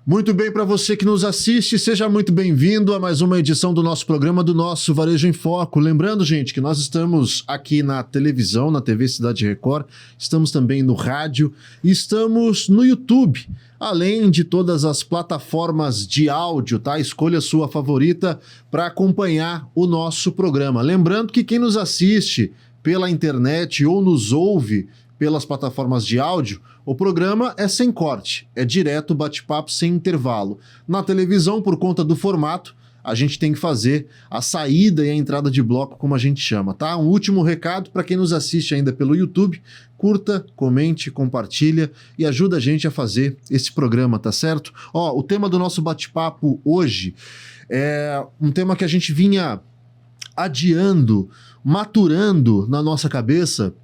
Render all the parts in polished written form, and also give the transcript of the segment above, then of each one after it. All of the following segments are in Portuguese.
Muito bem, para você que nos assiste, seja muito bem-vindo a mais uma edição do nosso programa, do nosso Varejo em Foco. Lembrando, gente, que nós estamos aqui na televisão, na TV Cidade Record, estamos também no rádio e estamos no YouTube, além de todas as plataformas de áudio, tá? Escolha a sua favorita para acompanhar o nosso programa. Lembrando que quem nos assiste pela internet ou nos ouve pelas plataformas de áudio, o programa é sem corte, é direto bate-papo sem intervalo. Na televisão, por conta do formato, a gente tem que fazer a saída e a entrada de bloco, como a gente chama, tá? Um último recado para quem nos assiste ainda pelo YouTube: curta, comente, compartilha e ajuda a gente a fazer esse programa, tá certo? Ó, o tema do nosso bate-papo hoje é um tema que a gente vinha adiando, maturando na nossa cabeça,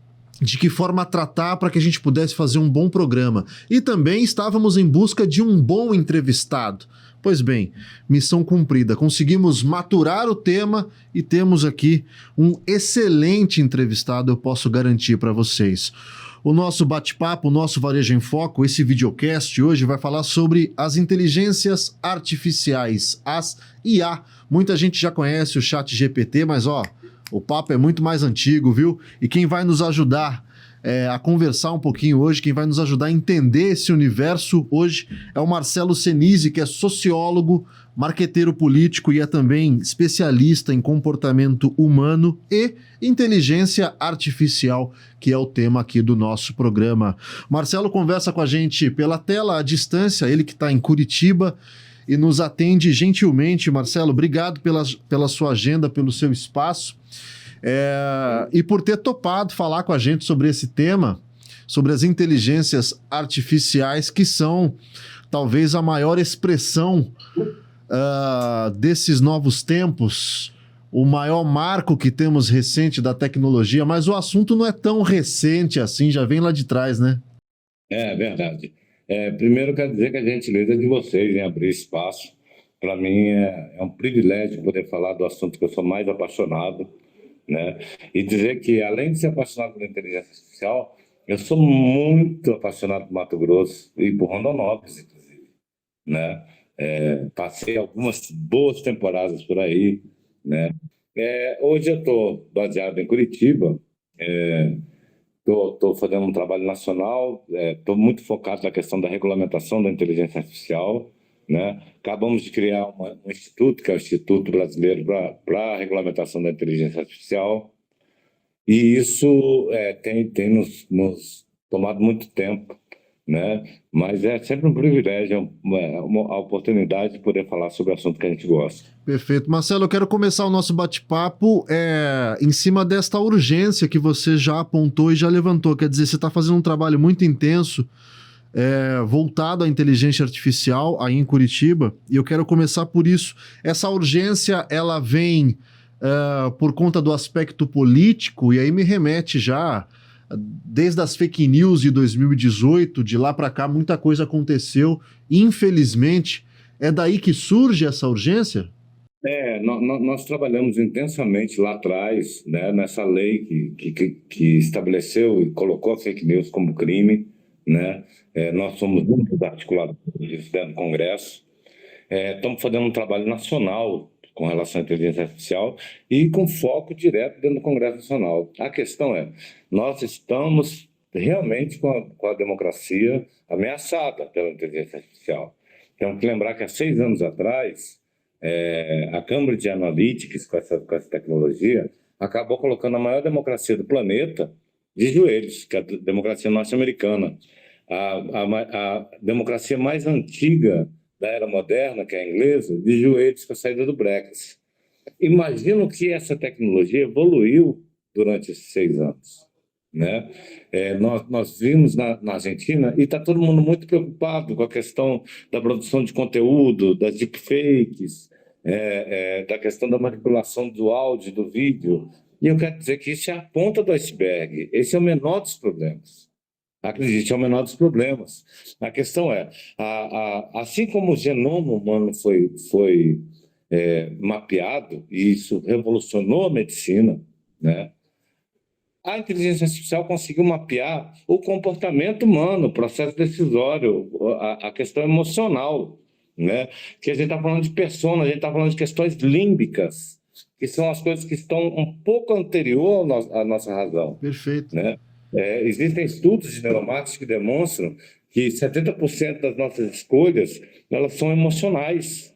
de que forma tratar para que a gente pudesse fazer um bom programa. E também estávamos em busca de um bom entrevistado. Pois bem, missão cumprida. Conseguimos maturar o tema e temos aqui um excelente entrevistado, eu posso garantir para vocês. O nosso bate-papo, o nosso Varejo em Foco, esse videocast hoje vai falar sobre as inteligências artificiais, as IA. Muita gente já conhece o ChatGPT, mas o papo é muito mais antigo, viu? E quem vai nos ajudar a conversar um pouquinho hoje, quem vai nos ajudar a entender esse universo hoje é o Marcelo Senise, que é sociólogo, marqueteiro político e é também especialista em comportamento humano e inteligência artificial, que é o tema aqui do nosso programa. Marcelo conversa com a gente pela tela à distância, ele que está em Curitiba e nos atende gentilmente. Marcelo, obrigado pela sua agenda, pelo seu espaço. E por ter topado falar com a gente sobre esse tema, sobre as inteligências artificiais, que são talvez a maior expressão desses novos tempos, o maior marco que temos recente da tecnologia, mas o assunto não é tão recente assim, já vem lá de trás, né? É verdade. Primeiro, quero dizer que a gentileza de vocês em abrir espaço. Para mim é um privilégio poder falar do assunto que eu sou mais apaixonado, né? E dizer que, além de ser apaixonado pela inteligência artificial, eu sou muito apaixonado por Mato Grosso e por Rondonópolis, inclusive, né? Passei algumas boas temporadas por aí, né? Hoje eu estou baseado em Curitiba. Estou fazendo um trabalho nacional, estou muito focado na questão da regulamentação da inteligência artificial, né? Acabamos de criar um instituto, que é o Instituto Brasileiro para a Regulamentação da Inteligência Artificial, e isso tem nos tomado muito tempo, né? Mas é sempre um privilégio, a oportunidade de poder falar sobre o assunto que a gente gosta. Perfeito. Marcelo, eu quero começar o nosso bate-papo em cima desta urgência que você já apontou e já levantou. Quer dizer, você está fazendo um trabalho muito intenso voltado à inteligência artificial aí em Curitiba, e eu quero começar por isso. Essa urgência, ela vem por conta do aspecto político, e aí me remete já desde as fake news de 2018, de lá para cá, muita coisa aconteceu, infelizmente. É daí que surge essa urgência? Nós trabalhamos intensamente lá atrás, né, nessa lei que estabeleceu e colocou a fake news como crime, né? Nós somos um dos articuladores disso dentro do Congresso. Estamos fazendo um trabalho nacional com relação à inteligência artificial e com foco direto dentro do Congresso Nacional. A questão nós estamos realmente com a democracia ameaçada pela inteligência artificial. Temos que lembrar que há 6 anos atrás, a Cambridge Analytica, com essa tecnologia, acabou colocando a maior democracia do planeta de joelhos, que é a democracia norte-americana. A democracia mais antiga da era moderna, que é a inglesa, de joelhos com a saída do Brexit. Imagino que essa tecnologia evoluiu durante esses 6 anos, né? Nós vimos na Argentina, e está todo mundo muito preocupado com a questão da produção de conteúdo, das deepfakes, da questão da manipulação do áudio, do vídeo. E eu quero dizer que isso é a ponta do iceberg. Esse é o menor dos problemas. Acredite, é o menor dos problemas. A questão assim como o genoma humano foi mapeado, e isso revolucionou a medicina, né? A inteligência artificial conseguiu mapear o comportamento humano, o processo decisório, a questão emocional. né? Que a gente está falando de persona, a gente está falando de questões límbicas, que são as coisas que estão um pouco anterior à nossa razão, Perfeito. né? Existem estudos de neuromarketing que demonstram que 70% das nossas escolhas, elas são emocionais.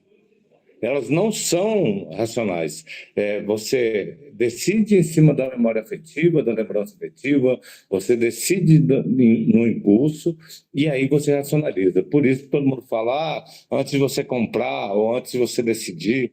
Elas não são racionais. Você decide em cima da memória afetiva, da lembrança afetiva, você decide no impulso e aí você racionaliza. Por isso que todo mundo fala, antes de você comprar ou antes de você decidir,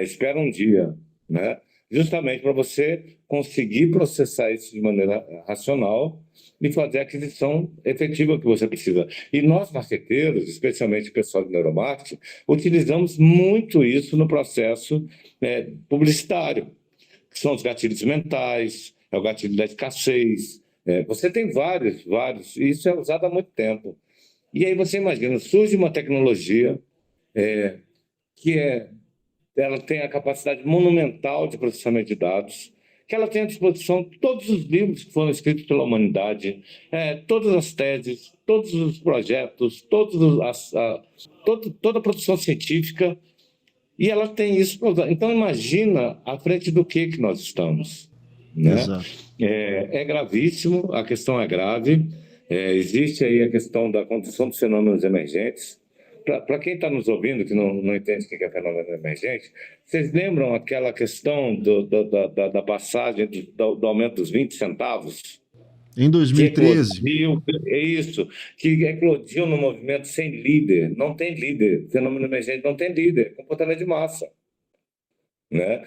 espera um dia, né? Justamente para você conseguir processar isso de maneira racional e fazer a aquisição efetiva que você precisa. E nós, marqueteiros, especialmente o pessoal do neuromarketing, utilizamos muito isso no processo publicitário, que são os gatilhos mentais, é o gatilho da escassez. Você tem vários, e isso é usado há muito tempo. E aí você imagina, surge uma tecnologia que ela tem a capacidade monumental de processamento de dados, que ela tem à disposição todos os livros que foram escritos pela humanidade, todas as teses, todos os projetos, toda a produção científica, e ela tem isso para usar. Então, imagina à frente do que nós estamos, né? Exato. É gravíssimo, a questão é grave, existe aí a questão da condição dos fenômenos emergentes. Para quem está nos ouvindo, que não entende o que é fenômeno emergente, vocês lembram aquela questão da passagem do aumento dos 20 centavos? Em 2013. É isso, que eclodiu no movimento sem líder. Não tem líder. Fenômeno emergente não tem líder. É comportamento de massa, né?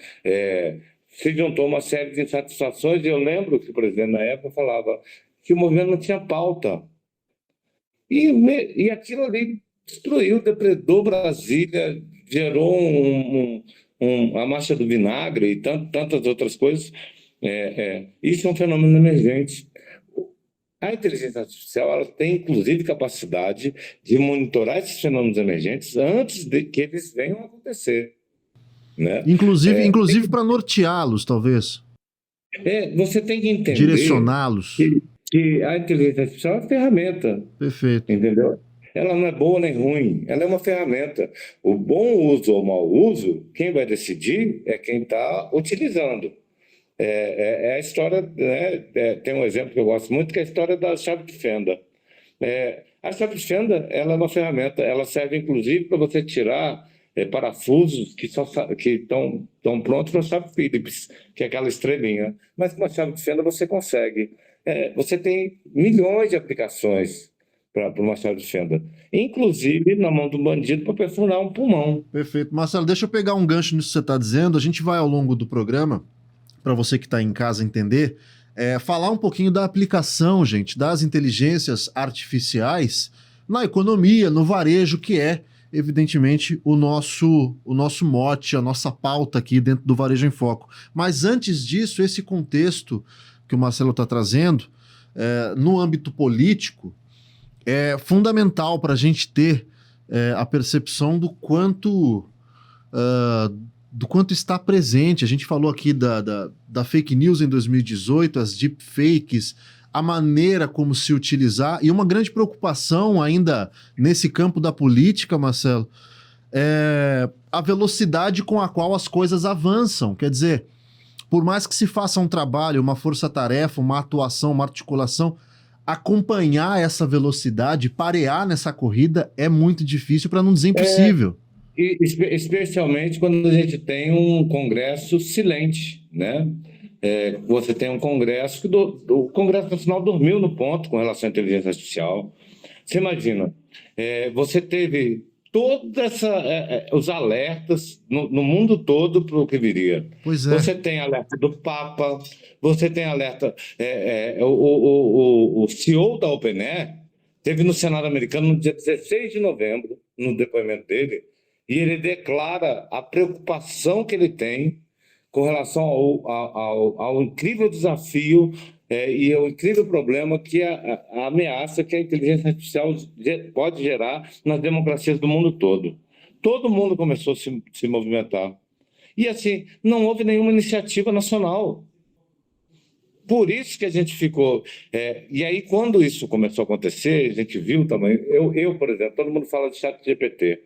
Se juntou uma série de insatisfações e eu lembro que o presidente na época falava que o movimento não tinha pauta. E aquilo ali destruiu, depredou Brasília, gerou a marcha do vinagre e tantas outras coisas. Isso é um fenômeno emergente. A inteligência artificial ela tem, inclusive, capacidade de monitorar esses fenômenos emergentes antes de que eles venham a acontecer, né? Inclusive para norteá-los, talvez. Você tem que entender Direcioná-los. que a inteligência artificial é uma ferramenta. Perfeito. Entendeu? Ela não é boa nem ruim, ela é uma ferramenta. O bom uso ou mau uso, quem vai decidir é quem está utilizando. A história, né? Tem um exemplo que eu gosto muito, que é a história da chave de fenda. A chave de fenda ela é uma ferramenta, ela serve inclusive para você tirar parafusos que estão prontos para a chave Phillips, que é aquela estrelinha. Mas com a chave de fenda você consegue. Você tem milhões de aplicações para uma chave de fenda, inclusive na mão do bandido para perfurar um pulmão. Perfeito. Marcelo, deixa eu pegar um gancho nisso que você está dizendo. A gente vai ao longo do programa, para você que está em casa entender, falar um pouquinho da aplicação, gente, das inteligências artificiais na economia, no varejo, que é, evidentemente, o nosso mote, a nossa pauta aqui dentro do Varejo em Foco. Mas antes disso, esse contexto que o Marcelo está trazendo, no âmbito político, é fundamental para a gente ter a percepção do quanto está presente. A gente falou aqui da fake news em 2018, as deepfakes, a maneira como se utilizar, e uma grande preocupação ainda nesse campo da política, Marcelo, é a velocidade com a qual as coisas avançam. Quer dizer, por mais que se faça um trabalho, uma força-tarefa, uma atuação, uma articulação, acompanhar essa velocidade, parear nessa corrida é muito difícil, para não dizer impossível. Especialmente quando a gente tem um Congresso silente, né? Você tem um Congresso que o Congresso Nacional dormiu no ponto com relação à inteligência artificial. Você imagina, você teve todos os alertas no mundo todo para o que viria. Pois é. Você tem alerta do Papa, você tem alerta... o CEO da OpenAI teve no Senado americano no dia 16 de novembro, no depoimento dele, e ele declara a preocupação que ele tem com relação ao incrível desafio e ao incrível problema que a ameaça que a inteligência artificial pode gerar nas democracias do mundo todo. Todo mundo começou a se movimentar. E assim, não houve nenhuma iniciativa nacional. Por isso que a gente ficou... e aí, quando isso começou a acontecer, a gente viu também... Eu, por exemplo, todo mundo fala de ChatGPT.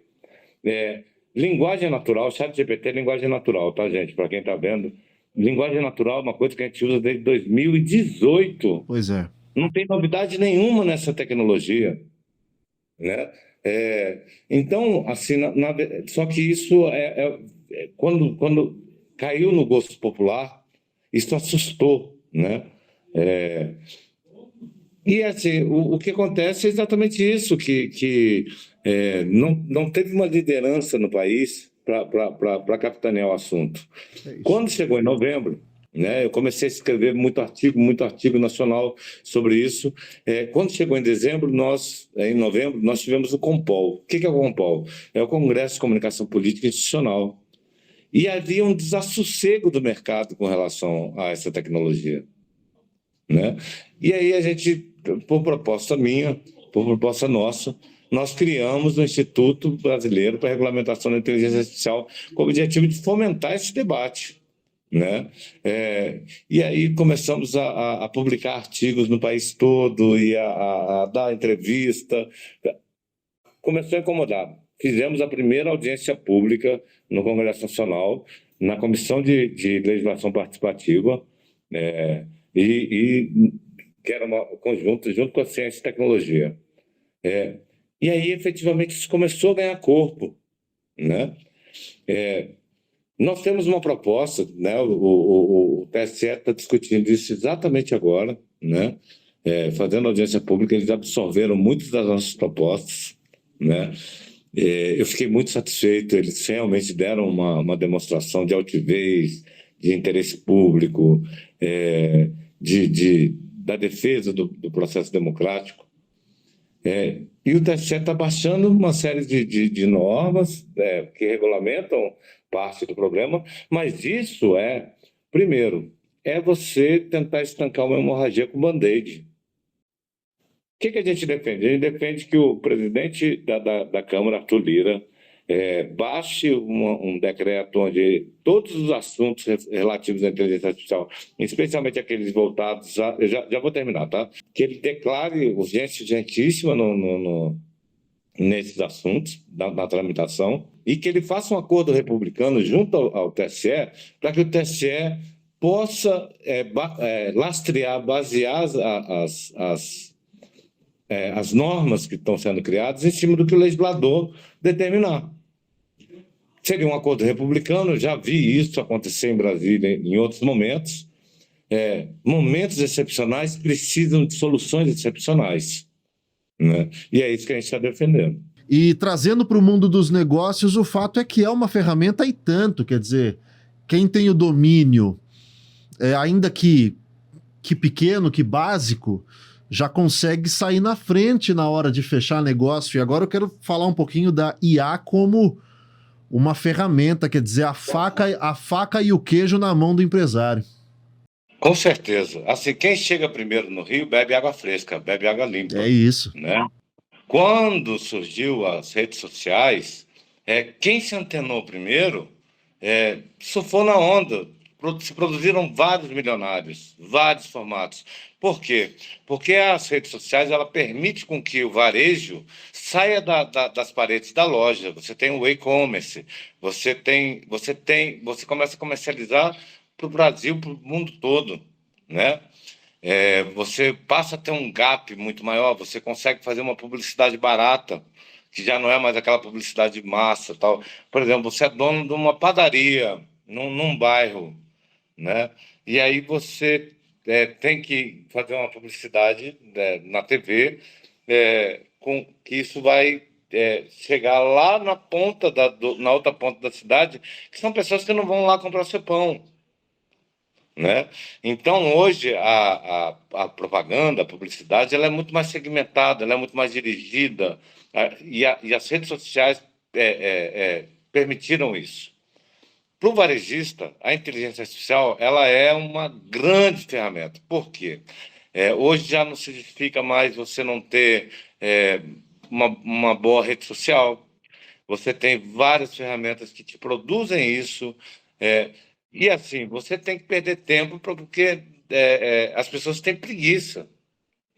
Linguagem natural, ChatGPT é linguagem natural, tá, gente? Para quem está vendo, linguagem natural é uma coisa que a gente usa desde 2018. Pois é. Não tem novidade nenhuma nessa tecnologia, né? Então, assim, só que isso quando caiu no gosto popular, isso assustou, né? É, e assim, o que acontece é exatamente isso, que não teve uma liderança no país para capitanear o assunto. É isso. Quando chegou em novembro, né, eu comecei a escrever muito artigo nacional sobre isso. Quando chegou em dezembro, em novembro, nós tivemos o Compol. O que é o Compol? É o Congresso de Comunicação Política Institucional. E havia um desassossego do mercado com relação a essa tecnologia, né? E aí a gente, por proposta minha, por proposta nossa, nós criamos o Instituto Brasileiro para a Regulamentação da Inteligência Artificial com o objetivo de fomentar esse debate, né? E aí começamos a publicar artigos no país todo e a dar entrevista. Começou a incomodar. Fizemos a primeira audiência pública no Congresso Nacional, na Comissão de Legislação Participativa, é, e que era um conjunto junto com a ciência e tecnologia. E aí, efetivamente, isso começou a ganhar corpo, né? Nós temos uma proposta, né? O TSE está discutindo isso exatamente agora, né? Fazendo audiência pública, eles absorveram muitas das nossas propostas, né? Eu fiquei muito satisfeito, eles realmente deram uma demonstração de altivez, de interesse público, da defesa do processo democrático. E o TSE está baixando uma série de normas que regulamentam parte do programa, mas isso primeiro, você tentar estancar uma hemorragia com band-aid. O que a gente defende? A gente defende que o presidente da Câmara, Arthur Lira, baixe um decreto onde todos os assuntos relativos à inteligência artificial, especialmente aqueles voltados a... Eu já vou terminar, tá? Que ele declare urgência urgentíssima nesses assuntos, na tramitação, e que ele faça um acordo republicano junto ao TSE, para que o TSE possa lastrear, basear as normas que estão sendo criadas em cima do que o legislador determinar. Seria um acordo republicano, já vi isso acontecer em Brasília em outros momentos. Momentos excepcionais precisam de soluções excepcionais, né? E é isso que a gente está defendendo. E trazendo para o mundo dos negócios, o fato é que é uma ferramenta e tanto, quer dizer, quem tem o domínio, ainda que pequeno, que básico, já consegue sair na frente na hora de fechar negócio. E agora eu quero falar um pouquinho da IA como uma ferramenta, quer dizer, a faca e o queijo na mão do empresário. Com certeza. Assim, quem chega primeiro no Rio bebe água fresca, bebe água limpa. É isso. Né? Quando surgiu as redes sociais, quem se antenou primeiro surfou na onda. Se produziram vários milionários, vários formatos. Por quê? Porque as redes sociais ela permite com que o varejo saia das paredes da loja. Você tem o e-commerce, você começa a comercializar para o Brasil, para o mundo todo, né? Você passa a ter um gap muito maior, você consegue fazer uma publicidade barata, que já não é mais aquela publicidade de massa, tal. Por exemplo, você é dono de uma padaria num bairro, né? E aí você tem que fazer uma publicidade na TV, com que isso vai chegar lá na ponta na outra ponta da cidade, que são pessoas que não vão lá comprar seu pão, né? Então hoje a propaganda, a publicidade, ela é muito mais segmentada, ela é muito mais dirigida, e as redes sociais permitiram isso. Para o varejista, a inteligência artificial ela é uma grande ferramenta. Por quê? Hoje já não se justifica mais você não ter uma boa rede social. Você tem várias ferramentas que te produzem isso. E assim, você tem que perder tempo porque as pessoas têm preguiça,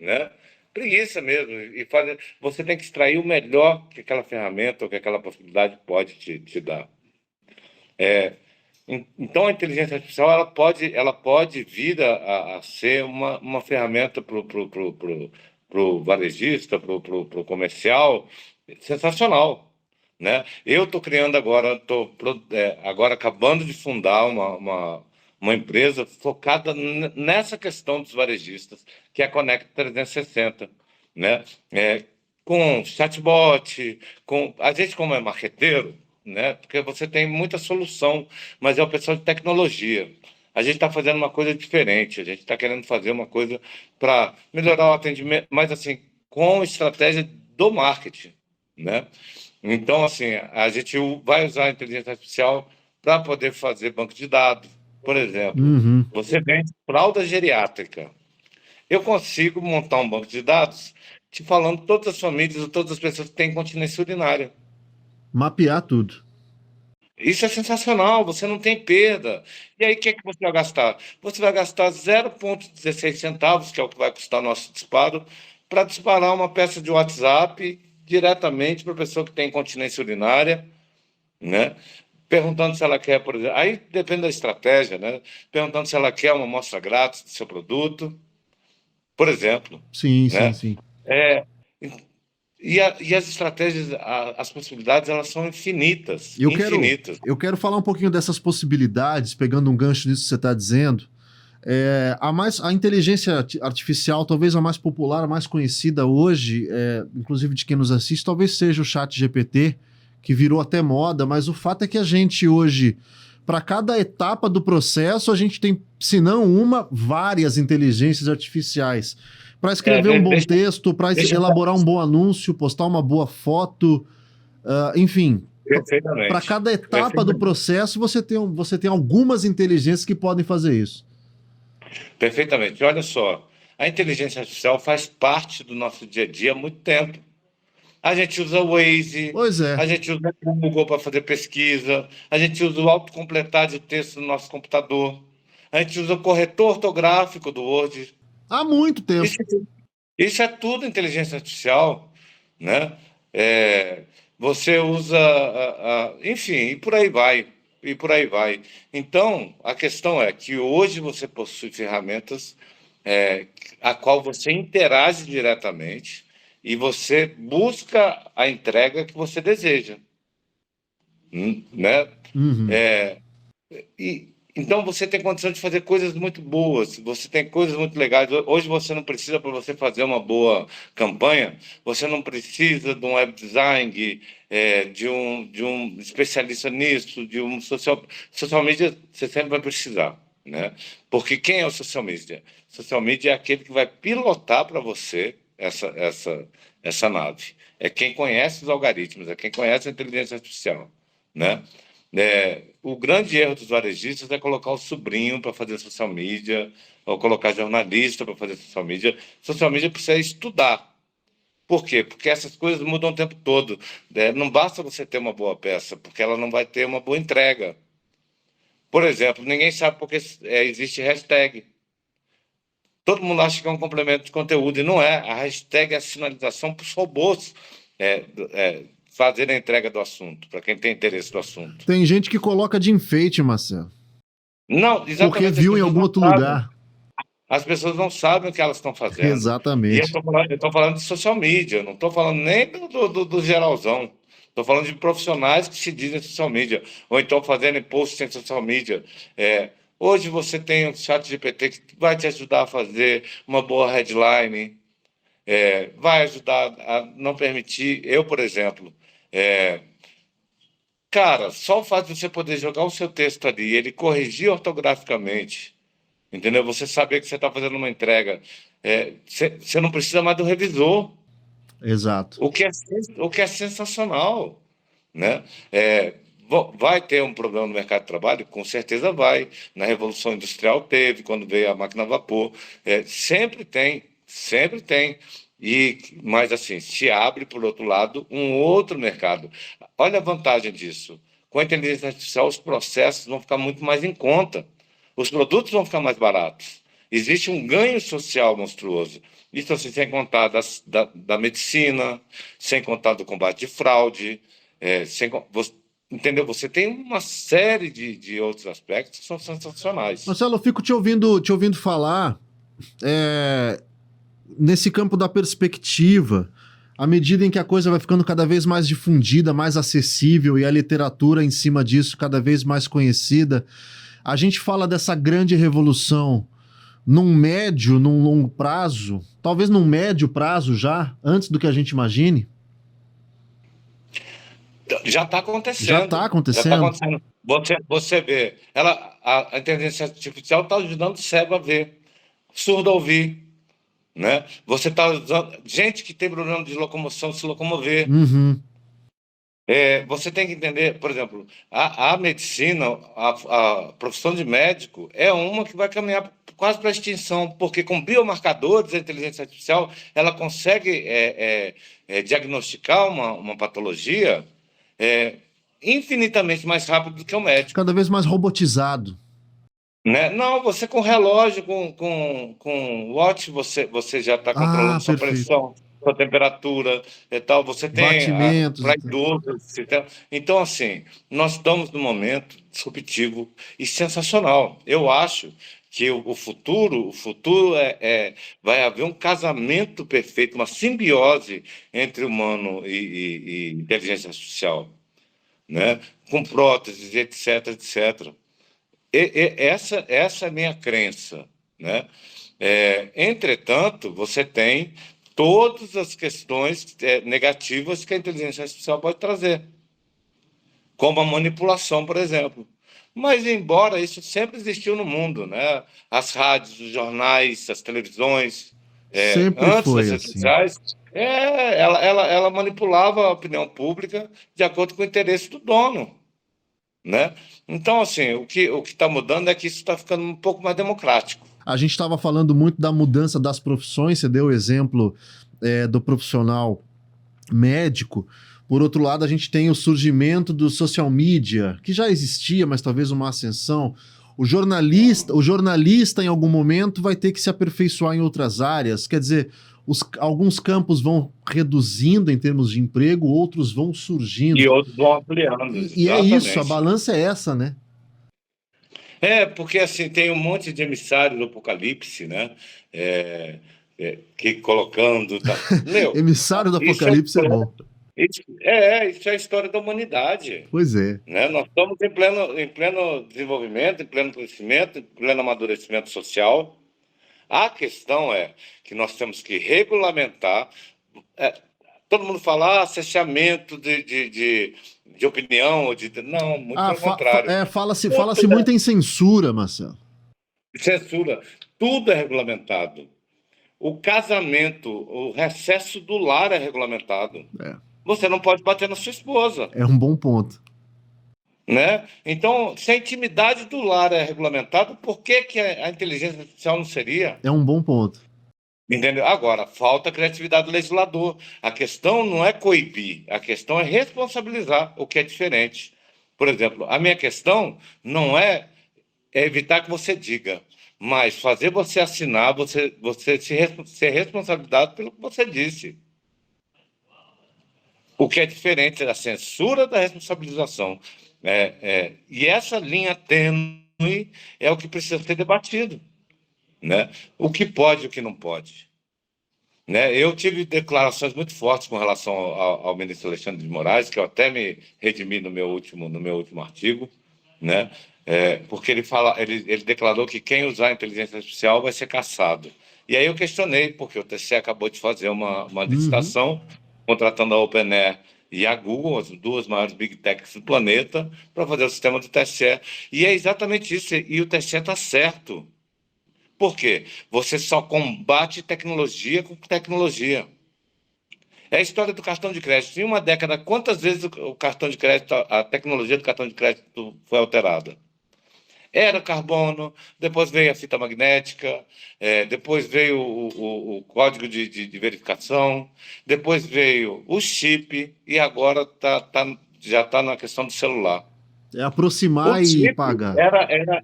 né? preguiça mesmo. E fazer, você tem que extrair o melhor que aquela ferramenta ou que aquela possibilidade pode te dar. Então, a inteligência artificial ela pode vir a ser uma ferramenta para o varejista, para o comercial, sensacional, né? Eu estou criando agora, agora acabando de fundar uma empresa focada nessa questão dos varejistas, que é a Connect 360, né? Com chatbot, a gente como é marqueteiro, né? Porque você tem muita solução, mas é o pessoal de tecnologia. A gente está fazendo uma coisa diferente, a gente está querendo fazer uma coisa para melhorar o atendimento, mas assim, com estratégia do marketing, né? Então, assim, a gente vai usar a inteligência artificial para poder fazer banco de dados. Por exemplo, Uhum. você vende fralda geriátrica. Eu consigo montar um banco de dados te falando todas as famílias, todas as pessoas que têm incontinência urinária. Mapear tudo. Isso é sensacional, você não tem perda. E aí, o que é que você vai gastar? Você vai gastar 0,16 centavos, que é o que vai custar o nosso disparo, para disparar uma peça de WhatsApp diretamente para a pessoa que tem incontinência urinária, né? Perguntando se ela quer, por exemplo, aí depende da estratégia, né? Perguntando se ela quer uma amostra grátis do seu produto, por exemplo, Sim, sim, né? sim. É, e as estratégias, as possibilidades, elas são infinitas, Eu quero, infinitas. eu quero falar um pouquinho dessas possibilidades, pegando um gancho nisso que você está dizendo. A inteligência artificial, talvez a mais popular, a mais conhecida hoje, inclusive de quem nos assiste, talvez seja o Chat GPT, que virou até moda, mas o fato é que a gente hoje, para cada etapa do processo, a gente tem, se não uma, várias inteligências artificiais. Para escrever um bom Deixa, texto, para deixa elaborar um bom anúncio, postar uma boa foto, enfim, para perfeitamente. cada etapa do Perfeitamente. processo, você tem algumas inteligências que podem fazer isso. Perfeitamente. Olha só, a inteligência artificial faz parte do nosso dia a dia há muito tempo. A gente usa o Waze, Pois a é, gente usa o Google para fazer pesquisa, a gente usa o autocompletar de texto no nosso computador, a gente usa o corretor ortográfico do Word. há muito tempo. Isso, isso é tudo inteligência artificial, né? É, você usa, enfim, e por aí vai, e por aí vai. Então, a questão é que hoje você possui ferramentas a qual você interage diretamente e você busca a entrega que você deseja, né? Uhum. Então você tem condição de fazer coisas muito boas, você tem coisas muito legais. Hoje você não precisa, para você fazer uma boa campanha, você não precisa de um web design, de um especialista nisso, de um social media, você sempre vai precisar, né? Porque quem é o social media? Social media é aquele que vai pilotar para você essa nave. É quem conhece os algoritmos, é quem conhece a inteligência artificial, né? O grande erro dos varejistas é colocar o sobrinho para fazer social media, ou colocar jornalista para fazer social media. Social media precisa estudar. Por quê? Porque essas coisas mudam o tempo todo. Não basta você ter uma boa peça, porque ela não vai ter uma boa entrega. Por exemplo, ninguém sabe porque existe hashtag. Todo mundo acha que é um complemento de conteúdo, e não é. A hashtag é a sinalização para os robôs é, fazer a entrega do assunto, para quem tem interesse no assunto. Tem gente que coloca de enfeite, Marcelo, Não, porque exatamente, as viu em pessoas algum não outro sabem. lugar. As pessoas não sabem o que elas estão fazendo. E Exatamente. eu tô falando de social media, eu não estou falando nem do geralzão. Estou falando de profissionais que se dizem social media, ou então fazendo posts em social media. Hoje você tem o chat GPT que vai te ajudar a fazer uma boa headline, vai ajudar a não permitir. Eu, por exemplo, é, cara, só o fato de você poder jogar o seu texto ali, e ele corrigir ortograficamente, entendeu? Você saber que você está fazendo uma entrega. Você não precisa mais do revisor, Exato. o que é sensacional, né? É, vai ter um problema no mercado de trabalho? Com certeza vai. Na Revolução Industrial teve, quando veio a máquina a vapor. Sempre tem, sempre tem. Mas assim, se abre, por outro lado, um outro mercado. Olha a vantagem disso. Com a inteligência artificial, os processos vão ficar muito mais em conta. Os produtos vão ficar mais baratos. Existe um ganho social monstruoso. Isso assim, sem contar da medicina, sem contar do combate de fraude, entendeu? Você tem uma série de outros aspectos que são sensacionais. Marcelo, eu fico te ouvindo falar nesse campo da perspectiva, à medida em que a coisa vai ficando cada vez mais difundida, mais acessível e a literatura em cima disso cada vez mais conhecida, a gente fala dessa grande revolução num médio, num longo prazo, talvez num médio prazo já, antes do que a gente imagine? Já está Já está acontecendo. Já está acontecendo. acontecendo. Você vê, a inteligência artificial está ajudando o cego a ver, surdo a ouvir, né? Você está usando gente que tem problema de locomoção se locomover. Uhum. Você tem que entender, por exemplo, a medicina, a profissão de médico é uma que vai caminhar quase para a extinção, porque com biomarcadores, a inteligência artificial ela consegue diagnosticar uma patologia é, infinitamente mais rápido do que o médico. Cada vez mais robotizado. Né? Não, você com relógio, com watch, você já está Ah, controlando sua perfeito. pressão, sua temperatura e tal. Você tem Batimentos para e tal. idosos. Então, assim, nós estamos num momento disruptivo e sensacional. Eu acho que o futuro vai haver um casamento perfeito, uma simbiose entre humano e inteligência artificial, né? Com próteses, etc, etc. Essa é a minha crença, né? Entretanto, você tem todas as questões negativas que a inteligência artificial pode trazer, como a manipulação, por exemplo. Mas, embora isso sempre existiu no mundo, né? As rádios, os jornais, as televisões, Sempre antes das foi redes assim. sociais, ela manipulava a opinião pública de acordo com o interesse do dono, né? Então, assim, o que está mudando é que isso está ficando um pouco mais democrático. A gente estava falando muito da mudança das profissões, você deu o exemplo do profissional médico. Por outro lado, a gente tem o surgimento do social media, que já existia, mas talvez uma ascensão. O jornalista, em algum momento, vai ter que se aperfeiçoar em outras áreas. Quer dizer, alguns campos vão reduzindo em termos de emprego, outros vão surgindo. E outros vão ampliando, E é isso, a exatamente. balança é essa, né? Porque assim, tem um monte de emissários do Apocalipse, né? É, que colocando. Tá. Meu, Emissário do isso é, Apocalipse é bom. isso é a história da humanidade. Pois é. Né? Nós estamos em pleno desenvolvimento, em pleno crescimento, em pleno amadurecimento social. A questão é que nós temos que regulamentar. é, Todo mundo fala cerceamento de opinião, não, muito Ah, pelo contrário. fala-se muito em censura, Marcelo. Censura, tudo é regulamentado. O casamento, o recesso do lar é regulamentado. É, Você não pode bater na sua esposa, é um bom ponto. né? Então, se a intimidade do lar é regulamentada, por que que a inteligência artificial não seria? É um bom ponto. Entendeu? Agora, falta criatividade do legislador. A questão não é coibir, a questão é responsabilizar, o que é diferente. Por exemplo, a minha questão não é evitar que você diga, mas fazer você assinar, você ser responsabilizado pelo que você disse. O que é diferente da censura da responsabilização. E essa linha tênue é o que precisa ser debatido, né? O que pode e o que não pode. Né? Eu tive declarações muito fortes com relação ao ministro Alexandre de Moraes, que eu até me redimi no meu último artigo, né? Porque ele declarou que quem usar a inteligência artificial vai ser caçado. E aí eu questionei, porque o TCE acabou de fazer uma Uhum. licitação contratando a OpenAI e a Google, as duas maiores big techs do planeta, para fazer o sistema do TCE. E é exatamente isso, e o TCE está certo. Por quê? Você só combate tecnologia com tecnologia. É a história do cartão de crédito. Em uma década, quantas vezes o cartão de crédito, a tecnologia do cartão de crédito foi alterada? Era carbono, depois veio a fita magnética, depois veio o código de verificação, depois veio o chip e agora já está na questão do celular. É O aproximar e chip pagar.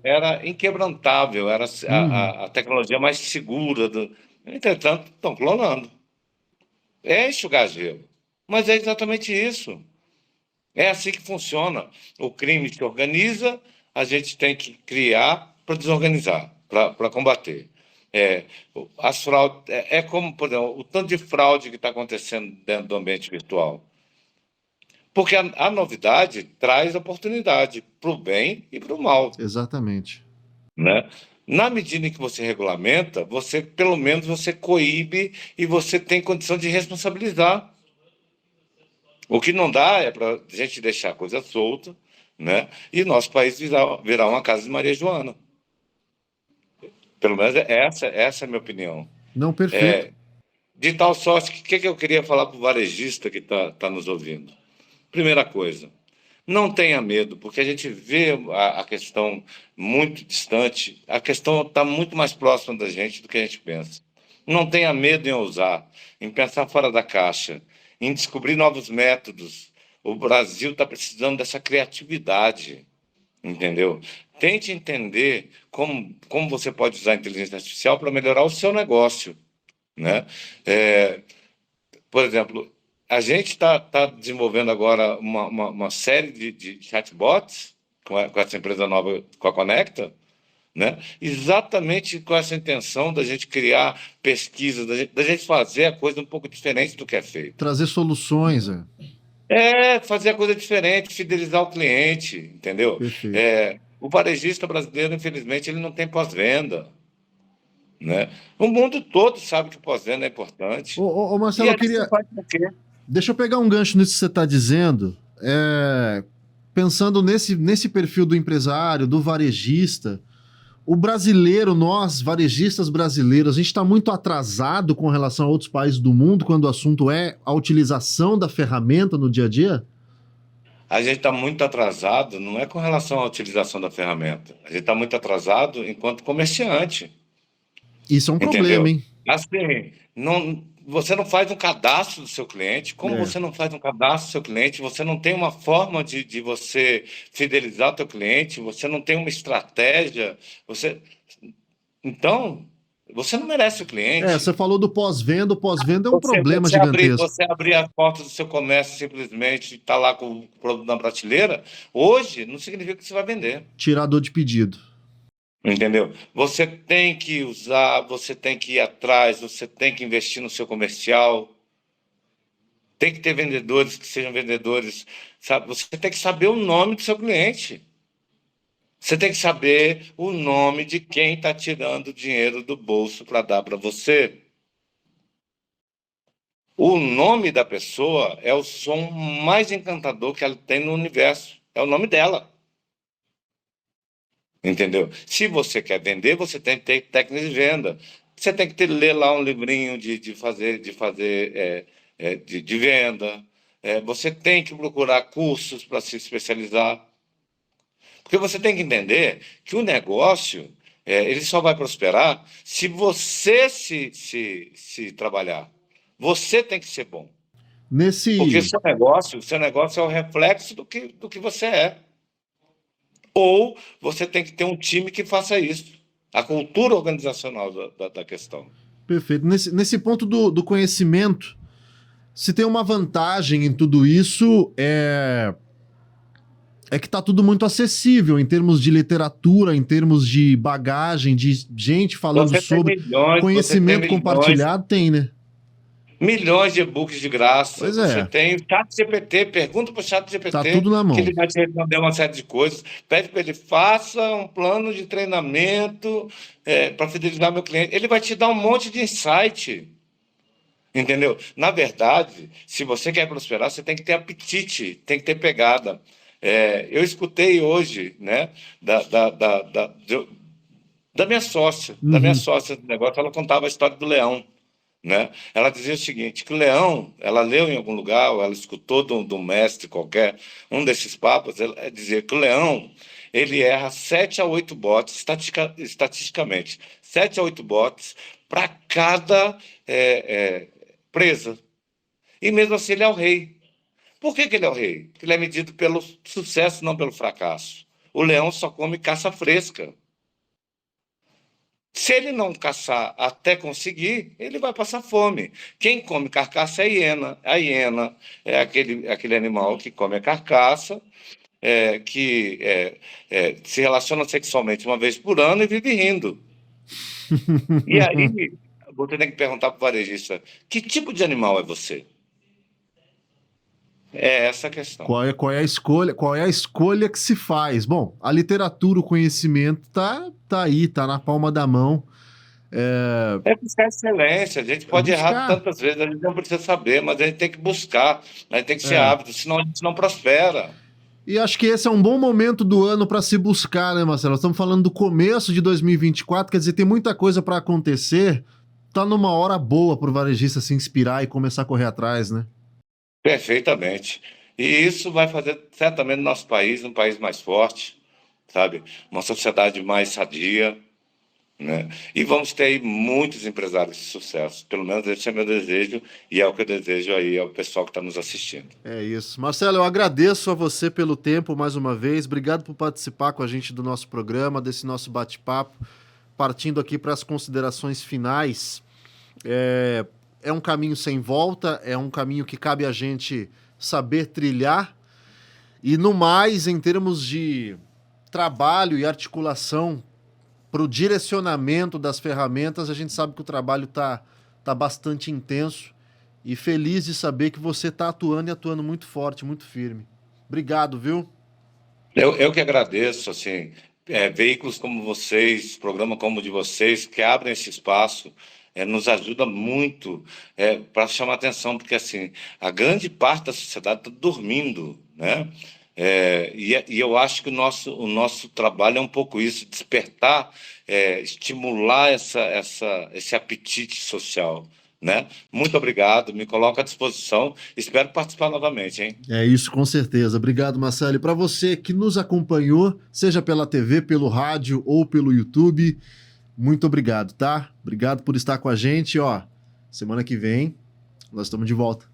era inquebrantável, era Uhum. a tecnologia mais segura. Entretanto, estão clonando. É enxugar gelo. Mas é exatamente isso. É assim que funciona. O crime se organiza, a gente tem que criar para desorganizar, para combater. É, as fraudes, é como, por exemplo, o tanto de fraude que está acontecendo dentro do ambiente virtual. Porque a novidade traz oportunidade para o bem e para o mal, Exatamente. né? Na medida em que você regulamenta, você pelo menos você coíbe e você tem condição de responsabilizar. O que não dá é para a gente deixar a coisa solta, né? E nosso país virar uma casa de Maria Joana. Pelo menos essa é a minha opinião. Não, perfeito. De tal sorte que o que eu queria falar para o varejista que está nos ouvindo? Primeira coisa, não tenha medo, porque a gente vê a questão muito distante, a questão está muito mais próxima da gente do que a gente pensa. Não tenha medo em ousar, em pensar fora da caixa, em descobrir novos métodos. O Brasil está precisando dessa criatividade, entendeu? Tente entender como você pode usar a inteligência artificial para melhorar o seu negócio, né? É, por exemplo, a gente está desenvolvendo agora uma série de chatbots com essa empresa nova, com a Conecta, né? Exatamente com essa intenção da gente criar pesquisas, da gente fazer a coisa um pouco diferente do que é feito. Trazer soluções, é. É fazer a coisa diferente, fidelizar o cliente, entendeu? Perfeito. O varejista brasileiro, infelizmente, ele não tem pós-venda, né? O mundo todo sabe que pós-venda é importante. Ô, E Marcelo, eu aí você queria. faz o quê? Deixa eu pegar um gancho nisso que você está dizendo. Pensando nesse perfil do empresário, do varejista, o brasileiro, nós, varejistas brasileiros, a gente está muito atrasado com relação a outros países do mundo quando o assunto é a utilização da ferramenta no dia a dia? A gente está muito atrasado, não é com relação à utilização da ferramenta. A gente está muito atrasado enquanto comerciante, Isso é um problema, entendeu? hein? Assim, não, você não faz um cadastro do seu cliente. Como É. você não faz um cadastro do seu cliente, você não tem uma forma de você fidelizar o teu cliente, você não tem uma estratégia, então, você não merece o Você cliente. falou do pós-venda, o pós-venda é um Você, problema você abrir, gigantesco. você abrir as portas do seu comércio simplesmente e estar lá com o produto na prateleira, hoje não significa que você vai vender. Tirador de pedido. Entendeu? Você tem que usar, você tem que ir atrás, você tem que investir no seu comercial, tem que ter vendedores que sejam vendedores, sabe? Você tem que saber o nome do seu cliente. Você tem que saber o nome de quem está tirando o dinheiro do bolso para dar para você. O nome da pessoa é o som mais encantador que ela tem no universo. É o nome dela. Entendeu? Se você quer vender, você tem que ter técnica de venda. Você tem que ler lá um livrinho de venda. Você tem que procurar cursos para se especializar. Porque você tem que entender que o negócio ele só vai prosperar se você se trabalhar. Você tem que ser bom. Porque Nesse, seu negócio é o reflexo do que você é. Ou você tem que ter um time que faça isso. A cultura organizacional da questão. Perfeito. Nesse ponto do conhecimento, se tem uma vantagem em tudo isso, é que tá tudo muito acessível em termos de literatura, em termos de bagagem, de gente falando sobre Você tem conhecimento milhões, compartilhado, tem, né? milhões de e-books de graça. Pois Você é, tem o chat GPT, pergunta para o chat tá GPT tudo na que mão. ele vai te responder uma série de coisas. Pede para ele, faça um plano de treinamento para fidelizar meu cliente. Ele vai te dar um monte de insight. Entendeu? Na verdade, se você quer prosperar, você tem que ter apetite, tem que ter pegada. Eu escutei hoje, né, da minha Uhum. sócia do negócio, ela contava a história do leão, né? Ela dizia o seguinte, que o leão, ela leu em algum lugar, ou ela escutou de um mestre qualquer, um desses papas, ela dizia que o leão, ele erra 7 a 8 botes, estatisticamente, 7 a 8 botes para cada presa. E mesmo assim ele é o rei. Por que ele é o rei? Porque ele é medido pelo sucesso, não pelo fracasso. O leão só come caça fresca. Se ele não caçar até conseguir, ele vai passar fome. Quem come carcaça é a hiena. A hiena é aquele animal que come a carcaça, que se relaciona sexualmente uma vez por ano e vive rindo. E aí, você tem que perguntar para o varejista: que tipo de animal é você? É essa a questão. Qual é a escolha que se faz? Bom, a literatura, o conhecimento tá aí, tá na palma da mão. É, É buscar excelência. A gente é pode errar buscar. tantas vezes, a gente não precisa saber, mas a gente tem que buscar, a gente tem que ser É. ávido, senão a gente não prospera. E acho que esse é um bom momento do ano para se buscar, né, Marcelo? Estamos falando do começo de 2024, quer dizer, tem muita coisa para acontecer. Tá numa hora boa para o varejista se inspirar e começar a correr atrás, né? Perfeitamente. E isso vai fazer certamente o nosso país um país mais forte, sabe? Uma sociedade mais sadia, né? E vamos ter aí muitos empresários de sucesso. Pelo menos esse é meu desejo e é o que eu desejo aí ao pessoal que está nos assistindo. É isso. Marcelo, eu agradeço a você pelo tempo mais uma vez. Obrigado por participar com a gente do nosso programa, desse nosso bate-papo. Partindo aqui para as considerações finais. É um caminho sem volta, é um caminho que cabe a gente saber trilhar. E no mais, em termos de trabalho e articulação para o direcionamento das ferramentas, a gente sabe que o trabalho tá bastante intenso e feliz de saber que você está atuando e atuando muito forte, muito firme. Obrigado, viu? Eu que agradeço, assim, veículos como vocês, programa como o de vocês, que abrem esse espaço, nos ajuda muito para chamar atenção, porque assim, a grande parte da sociedade está dormindo, né? E eu acho que o nosso trabalho é um pouco isso, despertar, estimular esse apetite social, né? Muito obrigado, me coloco à disposição, espero participar novamente, hein? É isso, com certeza. Obrigado, Marcelo. E para você que nos acompanhou, seja pela TV, pelo rádio ou pelo YouTube, muito obrigado, tá? Obrigado por estar com a gente. Ó, semana que vem nós estamos de volta.